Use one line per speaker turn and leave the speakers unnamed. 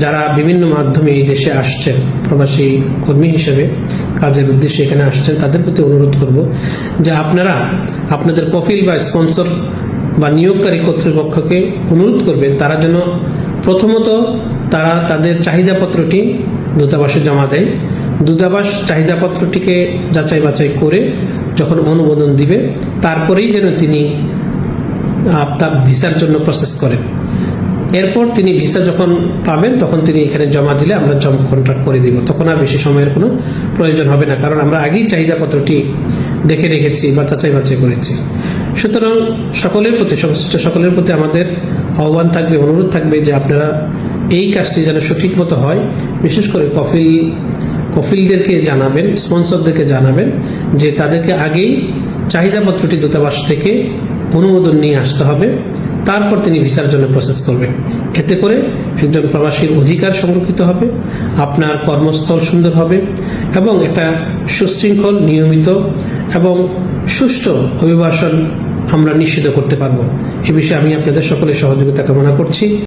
যারা বিভিন্ন মাধ্যমে এই দেশে আসছেন প্রবাসী কর্মী হিসেবে কাজের উদ্দেশ্যে এখানে আসছেন, তাদের প্রতি অনুরোধ করব যে আপনারা আপনাদের কফিল বা স্পন্সর বা নিয়োগকারী কর্তৃপক্ষকে অনুরোধ করবেন তারা যেন প্রথমত তারা তাদের চাহিদাপত্রটি দূতাবাসে জমা দেয়। দূতাবাস চাহিদাপত্রটিকে যাচাই বাছাই করে যখন অনুমোদন দিবে তারপরেই যেন তিনি তার ভিসার জন্য প্রসেস করেন। এরপর তিনি ভিসা যখন পাবেন তখন তিনি এখানে জমা দিলে আমরা কন্ট্রাক্ট করে দিব, তখন আর বেশি সময়ের কোনো প্রয়োজন হবে না, কারণ আমরা আগেই চাহিদাপত্রটি দেখে রেখেছি বা যাচাই বাছাই করেছি। সুতরাং সকলের প্রতি, সংশ্লিষ্ট সকলের প্রতি আমাদের আহ্বান থাকবে, অনুরোধ থাকবে যে আপনারা এই কাজটি যেন সঠিক মতো হয়। বিশেষ করে কফিলদেরকে জানাবেন, স্পন্সরদেরকে জানাবেন যে তাদেরকে আগেই চাহিদাপত্রটি দূতাবাস থেকে অনুমোদন নিয়ে আসতে হবে, তারপর তিনি ভিসার জন্য প্রসেস করবেন। এতে করে একজন প্রবাসীর অধিকার সংরক্ষিত হবে, আপনার কর্মস্থল সুন্দর হবে এবং একটা সুশৃঙ্খল, নিয়মিত এবং সুষ্ঠু অভিবাসন আমরা নিশ্চিত করতে পারব। এ বিষয়ে আমি আপনাদের সকলের সহযোগিতা কামনা করছি।